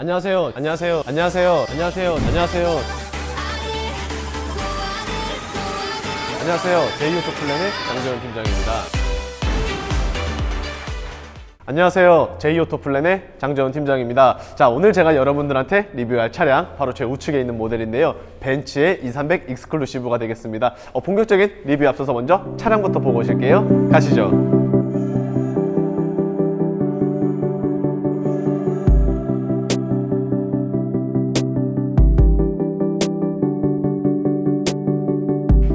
안녕하세요. 안녕하세요. 안녕하세요. 안녕하세요. 안녕하세요. 안녕하세요. 제이오토플랜의 장재원 팀장입니다. 안녕하세요. 제이오토플랜의 장재원 팀장입니다. 자, 오늘 제가 여러분들한테 리뷰할 차량 바로 제 우측에 있는 모델인데요. 벤츠의 230 익스클루시브가 되겠습니다. 본격적인 리뷰 앞서서 먼저 차량부터 보고 오실게요. 가시죠.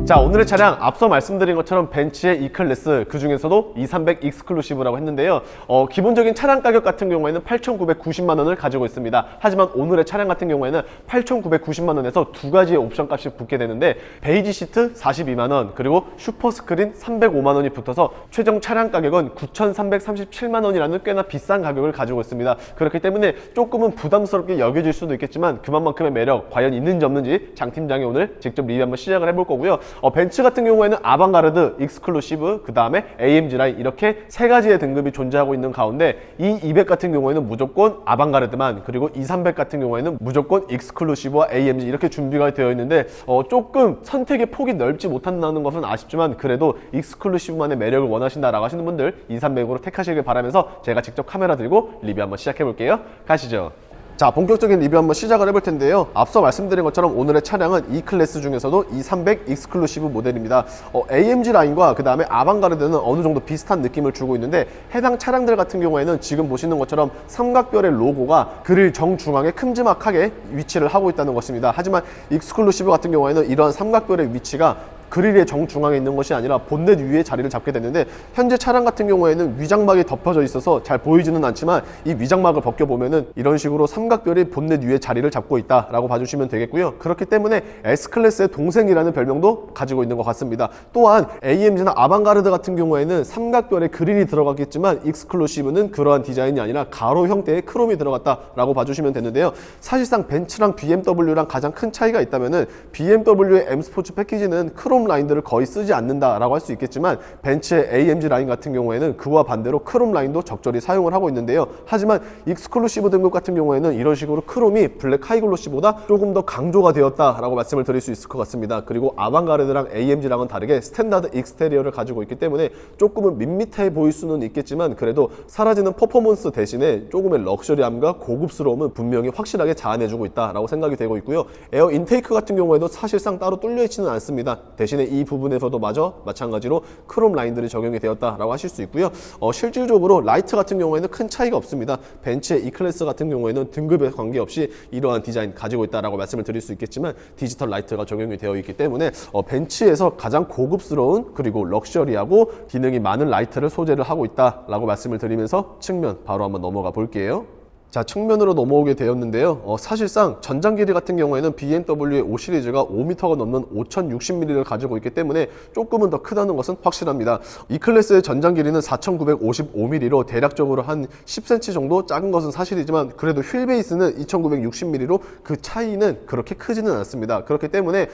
자, 오늘의 차량 앞서 말씀드린 것처럼 벤츠의 E클래스, 그 중에서도 230 익스클루시브라고 했는데요. 기본적인 차량 가격 같은 경우에는 8,990만 원을 가지고 있습니다. 하지만 오늘의 차량 같은 경우에는 8,990만 원에서 두 가지의 옵션 값이 붙게 되는데, 베이지 시트 42만 원, 그리고 슈퍼 스크린 305만 원이 붙어서 최종 차량 가격은 9,337만 원이라는 꽤나 비싼 가격을 가지고 있습니다. 그렇기 때문에 조금은 부담스럽게 여겨질 수도 있겠지만 그만큼의 매력 과연 있는지 없는지 장 팀장이 오늘 직접 리뷰 한번 시작을 해볼 거고요. 벤츠 같은 경우에는 아방가르드, 익스클루시브, 그 다음에 AMG 라인, 이렇게 세 가지의 등급이 존재하고 있는 가운데 이 200 같은 경우에는 무조건 아방가르드만, 그리고 230 같은 경우에는 무조건 익스클루시브와 AMG 이렇게 준비가 되어 있는데 조금 선택의 폭이 넓지 못한다는 것은 아쉽지만 그래도 익스클루시브만의 매력을 원하신다라고 하시는 분들 230으로 택하시길 바라면서 제가 직접 카메라 들고 리뷰 한번 시작해 볼게요. 가시죠. 자, 본격적인 리뷰 한번 시작을 해볼 텐데요. 앞서 말씀드린 것처럼 오늘의 차량은 E클래스 중에서도 230 익스클루시브 모델입니다. AMG 라인과 그 다음에 아방가르드는 어느 정도 비슷한 느낌을 주고 있는데, 해당 차량들 같은 경우에는 지금 보시는 것처럼 삼각별의 로고가 그릴 정중앙에 큼지막하게 위치를 하고 있다는 것입니다. 하지만 익스클루시브 같은 경우에는 이러한 삼각별의 위치가 그릴의 정중앙에 있는 것이 아니라 본넷 위에 자리를 잡게 되는데, 현재 차량 같은 경우에는 위장막이 덮여져 있어서 잘 보이지는 않지만 이 위장막을 벗겨보면은 이런 식으로 삼각별이 본넷 위에 자리를 잡고 있다라고 봐주시면 되겠고요. 그렇기 때문에 S클래스의 동생이라는 별명도 가지고 있는 것 같습니다. 또한 AMG나 아방가르드 같은 경우에는 삼각별에 그릴이 들어갔겠지만 익스클루시브는 그러한 디자인이 아니라 가로 형태의 크롬이 들어갔다라고 봐주시면 되는데요. 사실상 벤츠랑 BMW랑 가장 큰 차이가 있다면은 BMW의 M 스포츠 패키지는 크롬 라인들을 거의 쓰지 않는다라고 할 수 있겠지만 벤츠의 AMG 라인 같은 경우에는 그와 반대로 크롬 라인도 적절히 사용을 하고 있는데요. 하지만 익스클루시브 등급 같은 경우에는 이런 식으로 크롬이 블랙 하이글로시보다 조금 더 강조가 되었다라고 말씀을 드릴 수 있을 것 같습니다. 그리고 아방가르드랑 AMG랑은 다르게 스탠다드 익스테리어를 가지고 있기 때문에 조금은 밋밋해 보일 수는 있겠지만 그래도 사라지는 퍼포먼스 대신에 조금의 럭셔리함과 고급스러움은 분명히 확실하게 자아내주고 있다라고 생각이 되고 있고요. 에어 인테이크 같은 경우에도 사실상 따로 뚫려 있지는 않습니다. 대신에 이 부분에서도 마찬가지로 크롬 라인들이 적용이 되었다라고 하실 수 있고요. 실질적으로 라이트 같은 경우에는 큰 차이가 없습니다. 벤츠의 E클래스 같은 경우에는 등급에 관계없이 이러한 디자인 가지고 있다라고 말씀을 드릴 수 있겠지만 디지털 라이트가 적용이 되어 있기 때문에 벤츠에서 가장 고급스러운 그리고 럭셔리하고 기능이 많은 라이트를 소재를 하고 있다라고 말씀을 드리면서 측면 바로 한번 넘어가 볼게요. 자, 측면으로 넘어오게 되었는데요. 사실상 전장 길이 같은 경우에는 BMW의 5 시리즈가 5m가 넘는 5060mm를 가지고 있기 때문에 조금은 더 크다는 것은 확실합니다. E클래스의 전장 길이는 4955mm로 대략적으로 한 10cm 정도 작은 것은 사실이지만 그래도 휠 베이스는 2960mm로 그 차이는 그렇게 크지는 않습니다. 그렇기 때문에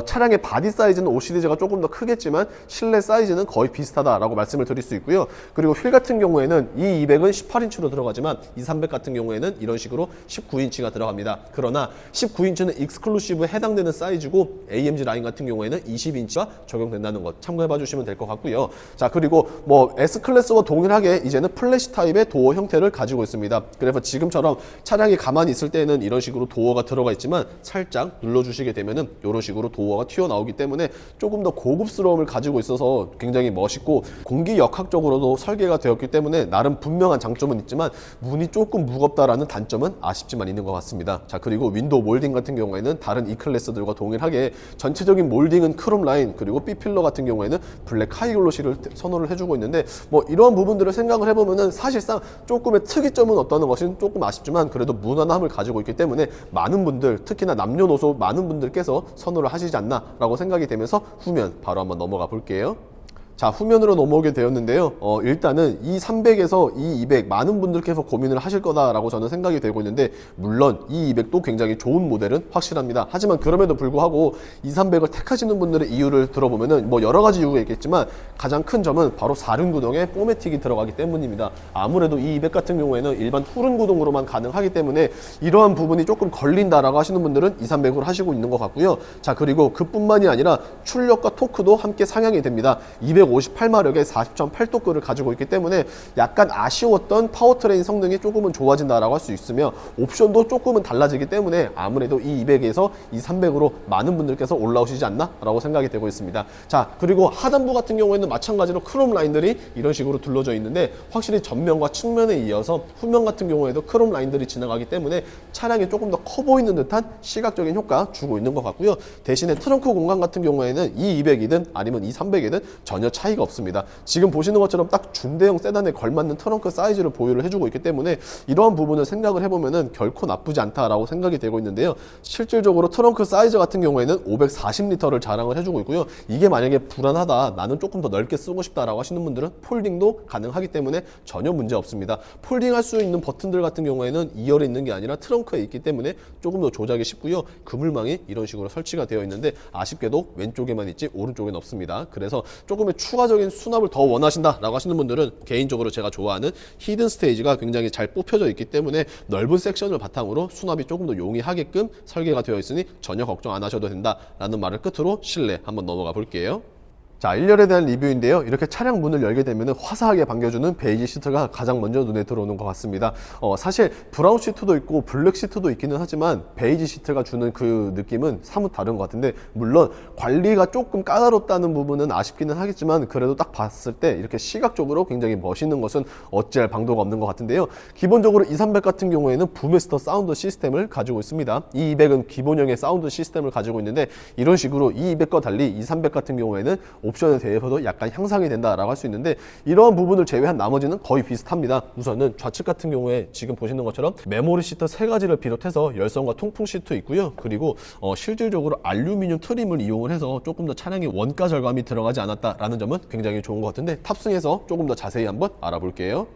차량의 바디 사이즈는 5 시리즈가 조금 더 크겠지만 실내 사이즈는 거의 비슷하다라고 말씀을 드릴 수 있고요. 그리고 휠 같은 경우에는 이 200은 18인치로 들어가지만 230 같은 경우에는 이런 식으로 19인치가 들어갑니다. 그러나 19인치는 익스클루시브에 해당되는 사이즈고 AMG 라인 같은 경우에는 20인치가 적용된다는 것 참고해 봐 주시면 될 것 같고요. 자, 그리고 S클래스와 동일하게 이제는 플래시 타입의 도어 형태를 가지고 있습니다. 그래서 지금처럼 차량이 가만히 있을 때는 이런 식으로 도어가 들어가 있지만 살짝 눌러주시게 되면은 이런 식으로 도어가 튀어나오기 때문에 조금 더 고급스러움을 가지고 있어서 굉장히 멋있고, 공기 역학적으로도 설계가 되었기 때문에 나름 분명한 장점은 있지만 문이 조금 무겁다라는 단점은 아쉽지만 있는 것 같습니다. 자, 그리고 윈도우 몰딩 같은 경우에는 다른 E클래스들과 동일하게 전체적인 몰딩은 크롬 라인, 그리고 B필러 같은 경우에는 블랙 하이글로시를 선호를 해주고 있는데 이러한 부분들을 생각을 해보면은 사실상 조금의 특이점은 없다는 것은 조금 아쉽지만 그래도 무난함을 가지고 있기 때문에 많은 분들, 특히나 남녀노소 많은 분들께서 선호를 하시지 않나 라고 생각이 되면서 후면 바로 한번 넘어가 볼게요. 자, 후면으로 넘어오게 되었는데요. 일단은 이 300에서 이 200 많은 분들께서 고민을 하실 거다라고 저는 생각이 되고 있는데, 물론 이 200도 굉장히 좋은 모델은 확실합니다. 하지만 그럼에도 불구하고 이 300을 택하시는 분들의 이유를 들어보면은 뭐 여러 가지 이유가 있겠지만 가장 큰 점은 바로 4륜 구동에 포매틱이 들어가기 때문입니다. 아무래도 이 200 같은 경우에는 일반 후륜 구동으로만 가능하기 때문에 이러한 부분이 조금 걸린다라고 하시는 분들은 230으로 하시고 있는 것 같고요. 자, 그리고 그뿐만이 아니라 출력과 토크도 함께 상향이 됩니다. 258마력의 40.8토크를 가지고 있기 때문에 약간 아쉬웠던 파워트레인 성능이 조금은 좋아진다라고 할 수 있으며, 옵션도 조금은 달라지기 때문에 아무래도 이 200에서 이 300으로 많은 분들께서 올라오시지 않나 라고 생각이 되고 있습니다. 자, 그리고 하단부 같은 경우에는 마찬가지로 크롬 라인들이 이런 식으로 둘러져 있는데, 확실히 전면과 측면에 이어서 후면 같은 경우에도 크롬 라인들이 지나가기 때문에 차량이 조금 더 커 보이는 듯한 시각적인 효과 주고 있는 것 같고요. 대신에 트렁크 공간 같은 경우에는 이 200이든 아니면 이 300이든 전혀 차이가 없습니다. 지금 보시는 것처럼 딱 중대형 세단에 걸맞는 트렁크 사이즈를 보유를 해주고 있기 때문에 이러한 부분을 생각을 해보면은 결코 나쁘지 않다라고 생각이 되고 있는데요. 실질적으로 트렁크 사이즈 같은 경우에는 540리터를 자랑을 해주고 있고요. 이게 만약에 불안하다, 나는 조금 더 넓게 쓰고 싶다라고 하시는 분들은 폴딩도 가능하기 때문에 전혀 문제 없습니다. 폴딩할 수 있는 버튼들 같은 경우에는 2열에 있는 게 아니라 트렁크에 있기 때문에 조금 더 조작이 쉽고요. 그물망이 이런 식으로 설치가 되어 있는데 아쉽게도 왼쪽에만 있지 오른쪽에는 없습니다. 그래서 조금의 추가적인 수납을 더 원하신다라고 하시는 분들은 개인적으로 제가 좋아하는 히든 스테이지가 굉장히 잘 뽑혀져 있기 때문에 넓은 섹션을 바탕으로 수납이 조금 더 용이하게끔 설계가 되어 있으니 전혀 걱정 안 하셔도 된다라는 말을 끝으로 실내 한번 넘어가 볼게요. 자, 1열에 대한 리뷰인데요. 이렇게 차량 문을 열게 되면 화사하게 반겨주는 베이지 시트가 가장 먼저 눈에 들어오는 것 같습니다. 사실 브라운 시트도 있고 블랙 시트도 있기는 하지만 베이지 시트가 주는 그 느낌은 사뭇 다른 것 같은데, 물론 관리가 조금 까다롭다는 부분은 아쉽기는 하겠지만 그래도 딱 봤을 때 이렇게 시각적으로 굉장히 멋있는 것은 어찌할 방도가 없는 것 같은데요. 기본적으로 230 같은 경우에는 부메스터 사운드 시스템을 가지고 있습니다. 이 200은 기본형의 사운드 시스템을 가지고 있는데, 이런 식으로 이 200과 달리 230 같은 경우에는 옵션에 대해서도 약간 향상이 된다라고 할 수 있는데, 이러한 부분을 제외한 나머지는 거의 비슷합니다. 우선은 좌측 같은 경우에 지금 보시는 것처럼 메모리 시트 3가지를 비롯해서 열선과 통풍 시트 있고요. 그리고 실질적으로 알루미늄 트림을 이용을 해서 조금 더 차량의 원가 절감이 들어가지 않았다라는 점은 굉장히 좋은 것 같은데, 탑승해서 조금 더 자세히 한번 알아볼게요.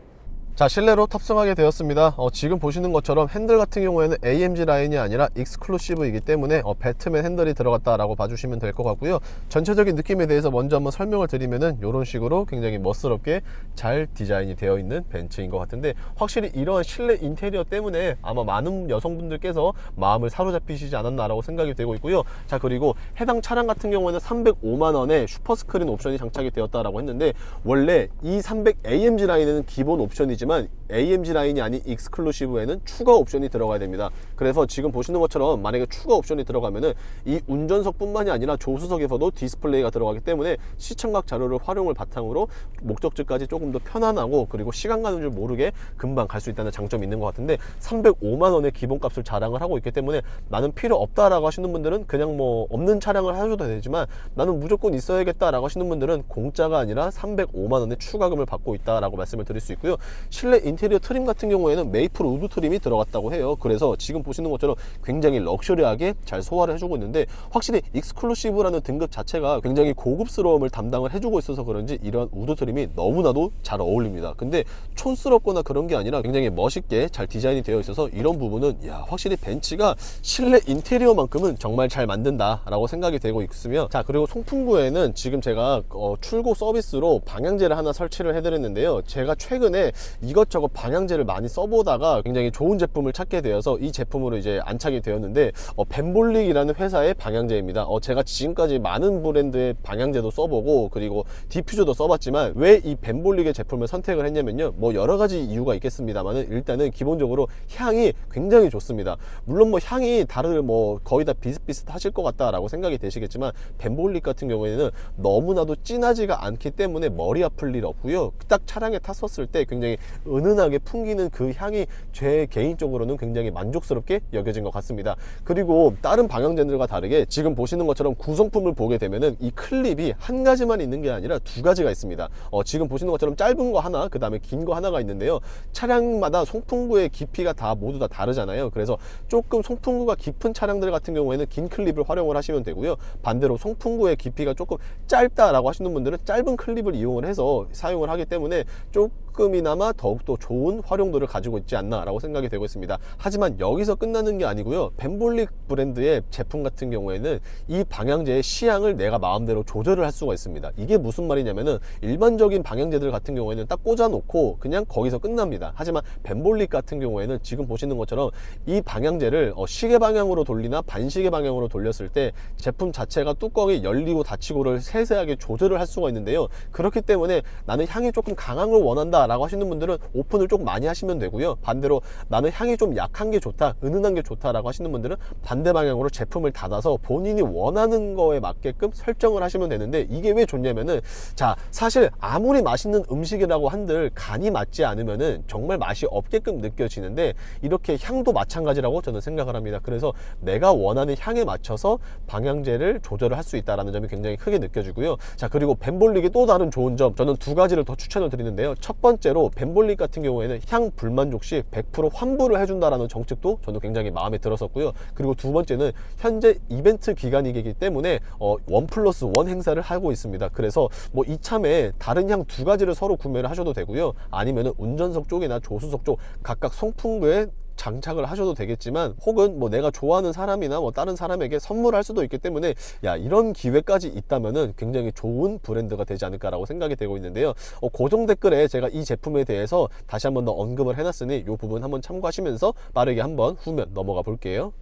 자, 실내로 탑승하게 되었습니다. 지금 보시는 것처럼 핸들 같은 경우에는 AMG 라인이 아니라 익스클루시브이기 때문에 배트맨 핸들이 들어갔다라고 봐주시면 될 것 같고요. 전체적인 느낌에 대해서 먼저 한번 설명을 드리면은 이런 식으로 굉장히 멋스럽게 잘 디자인이 되어 있는 벤츠인 것 같은데, 확실히 이런 실내 인테리어 때문에 아마 많은 여성분들께서 마음을 사로잡히시지 않았나라고 생각이 되고 있고요. 자, 그리고 해당 차량 같은 경우에는 305만 원에 슈퍼스크린 옵션이 장착이 되었다라고 했는데, 원래 이 300 AMG 라인에는 기본 옵션이지만 AMG 라인이 아닌 익스클루시브에는 추가 옵션이 들어가야 됩니다. 그래서 지금 보시는 것처럼 만약에 추가 옵션이 들어가면은 이 운전석 뿐만이 아니라 조수석에서도 디스플레이가 들어가기 때문에 시청각 자료를 활용을 바탕으로 목적지까지 조금 더 편안하고, 그리고 시간 가는 줄 모르게 금방 갈 수 있다는 장점이 있는 것 같은데, 305만 원의 기본값을 자랑을 하고 있기 때문에 나는 필요 없다라고 하시는 분들은 그냥 뭐 없는 차량을 하셔도 되지만, 나는 무조건 있어야겠다라고 하시는 분들은 공짜가 아니라 305만 원의 추가금을 받고 있다라고 말씀을 드릴 수 있고요. 실내 인테리어 트림 같은 경우에는 메이플 우드 트림이 들어갔다고 해요. 그래서 지금 보시는 것처럼 굉장히 럭셔리하게 잘 소화를 해주고 있는데, 확실히 익스클루시브라는 등급 자체가 굉장히 고급스러움을 담당을 해주고 있어서 그런지 이런 우드 트림이 너무나도 잘 어울립니다. 근데 촌스럽거나 그런 게 아니라 굉장히 멋있게 잘 디자인이 되어 있어서 이런 부분은 확실히 벤츠가 실내 인테리어만큼은 정말 잘 만든다 라고 생각이 되고 있으며, 자, 그리고 송풍구에는 지금 제가 출고 서비스로 방향제를 하나 설치를 해드렸는데요. 제가 최근에 이것저것 방향제를 많이 써보다가 굉장히 좋은 제품을 찾게 되어서 이 제품으로 이제 안착이 되었는데, 벤볼릭이라는 회사의 방향제입니다. 제가 지금까지 많은 브랜드의 방향제도 써보고 그리고 디퓨저도 써봤지만 왜 이 벤볼릭의 제품을 선택을 했냐면요, 뭐 여러 가지 이유가 있겠습니다만 일단은 기본적으로 향이 굉장히 좋습니다. 물론 뭐 향이 다른 뭐 거의 다 비슷비슷하실 것 같다라고 생각이 되시겠지만, 벤볼릭 같은 경우에는 너무나도 진하지가 않기 때문에 머리 아플 일 없고요. 딱 차량에 탔었을 때 굉장히 은은하게 풍기는 그 향이 제 개인적으로는 굉장히 만족스럽게 여겨진 것 같습니다. 그리고 다른 방향제들과 다르게 지금 보시는 것처럼 구성품을 보게 되면은 이 클립이 한 가지만 있는 게 아니라 두 가지가 있습니다. 지금 보시는 것처럼 짧은 거 하나, 그 다음에 긴 거 하나가 있는데요. 차량마다 송풍구의 깊이가 다 모두 다 다르잖아요. 그래서 조금 송풍구가 깊은 차량들 같은 경우에는 긴 클립을 활용을 하시면 되고요. 반대로 송풍구의 깊이가 조금 짧다라고 하시는 분들은 짧은 클립을 이용을 해서 사용을 하기 때문에 조금이나마 더욱더 좋은 활용도를 가지고 있지 않나 라고 생각이 되고 있습니다. 하지만 여기서 끝나는 게 아니고요. 벤볼릭 브랜드의 제품 같은 경우에는 이 방향제의 시향을 내가 마음대로 조절을 할 수가 있습니다. 이게 무슨 말이냐면은 일반적인 방향제들 같은 경우에는 딱 꽂아 놓고 그냥 거기서 끝납니다. 하지만 벤볼릭 같은 경우에는 지금 보시는 것처럼 이 방향제를 시계 방향으로 돌리나 반시계 방향으로 돌렸을 때 제품 자체가 뚜껑이 열리고 닫히고를 세세하게 조절을 할 수가 있는데요. 그렇기 때문에 나는 향이 조금 강한 걸 원한다 라고 하시는 분들은 오픈을 조금 많이 하시면 되고요. 반대로 나는 향이 좀 약한 게 좋다, 은은한 게 좋다 라고 하시는 분들은 반대 방향으로 제품을 닫아서 본인이 원하는 거에 맞게끔 설정을 하시면 되는데, 이게 왜 좋냐면은, 자, 사실 아무리 맛있는 음식이라고 한들 간이 맞지 않으면은 정말 맛이 없게끔 느껴지는데, 이렇게 향도 마찬가지라고 저는 생각을 합니다. 그래서 내가 원하는 향에 맞춰서 방향제를 조절을 할 수 있다는 점이 굉장히 크게 느껴지고요. 자, 그리고 벤볼릭의 또 다른 좋은 점, 저는 두 가지를 더 추천을 드리는데요. 첫 번째로 벤볼릭 같은 경우에는 향 불만족 시 100% 환불을 해준다라는 정책도 저는 굉장히 마음에 들었었고요. 그리고 두 번째는 현재 이벤트 기간이기 때문에 1+1 행사를 하고 있습니다. 그래서 뭐 이참에 다른 향 두 가지를 서로 구매를 하셔도 되고요. 아니면은 운전석 쪽이나 조수석 쪽 각각 송풍구에 장착을 하셔도 되겠지만, 혹은 뭐 내가 좋아하는 사람이나 뭐 다른 사람에게 선물할 수도 있기 때문에, 야, 이런 기회까지 있다면은 굉장히 좋은 브랜드가 되지 않을까라고 생각이 되고 있는데요. 고정 댓글에 제가 이 제품에 대해서 다시 한번 더 언급을 해놨으니 이 부분 한번 참고하시면서 빠르게 한번 후면 넘어가 볼게요.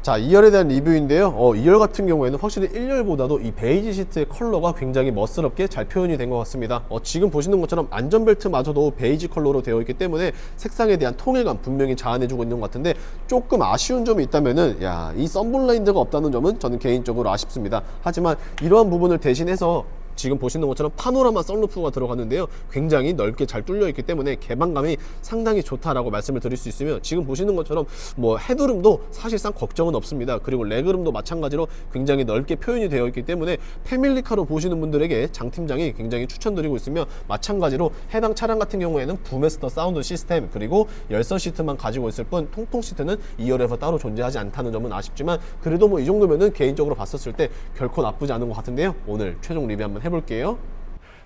자, 2열에 대한 리뷰인데요. 2열 같은 경우에는 확실히 1열보다도 이 베이지 시트의 컬러가 굉장히 멋스럽게 잘 표현이 된 것 같습니다. 지금 보시는 것처럼 안전벨트마저도 베이지 컬러로 되어 있기 때문에 색상에 대한 통일감 분명히 자아내주고 있는 것 같은데, 조금 아쉬운 점이 있다면은, 야, 이 썬블라인드가 없다는 점은 저는 개인적으로 아쉽습니다. 하지만 이러한 부분을 대신해서 지금 보시는 것처럼 파노라마 썬루프가 들어갔는데요. 굉장히 넓게 잘 뚫려 있기 때문에 개방감이 상당히 좋다라고 말씀을 드릴 수 있으며, 지금 보시는 것처럼 뭐 헤드룸도 사실상 걱정은 없습니다. 그리고 레그룸도 마찬가지로 굉장히 넓게 표현이 되어 있기 때문에 패밀리카로 보시는 분들에게 장 팀장이 굉장히 추천드리고 있으며, 마찬가지로 해당 차량 같은 경우에는 부메스터 사운드 시스템 그리고 열선 시트만 가지고 있을 뿐 통풍 시트는 2열에서 따로 존재하지 않다는 점은 아쉽지만, 그래도 뭐 이 정도면은 개인적으로 봤었을 때 결코 나쁘지 않은 것 같은데요. 오늘 최종 리뷰 한번 해볼게요.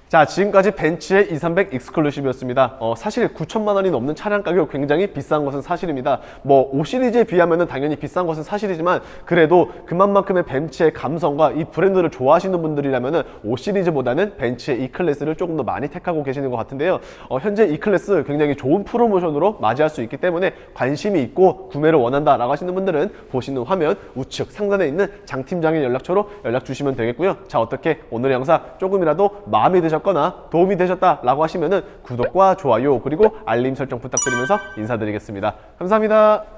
자, 지금까지 벤츠의 230 익스클루시브였습니다. 사실 9천만 원이 넘는 차량 가격 굉장히 비싼 것은 사실입니다. 뭐 5시리즈에 비하면 당연히 비싼 것은 사실이지만, 그래도 그만큼의 벤츠의 감성과 이 브랜드를 좋아하시는 분들이라면 5시리즈보다는 벤츠의 E클래스를 조금 더 많이 택하고 계시는 것 같은데요. 현재 E클래스 굉장히 좋은 프로모션으로 맞이할 수 있기 때문에 관심이 있고 구매를 원한다 라고 하시는 분들은 보시는 화면 우측 상단에 있는 장 팀장의 연락처로 연락 주시면 되겠고요. 자, 어떻게 오늘 영상 조금이라도 마음에 드셨거나 도움이 되셨다라고 하시면은 구독과 좋아요 그리고 알림 설정 부탁드리면서 인사드리겠습니다. 감사합니다.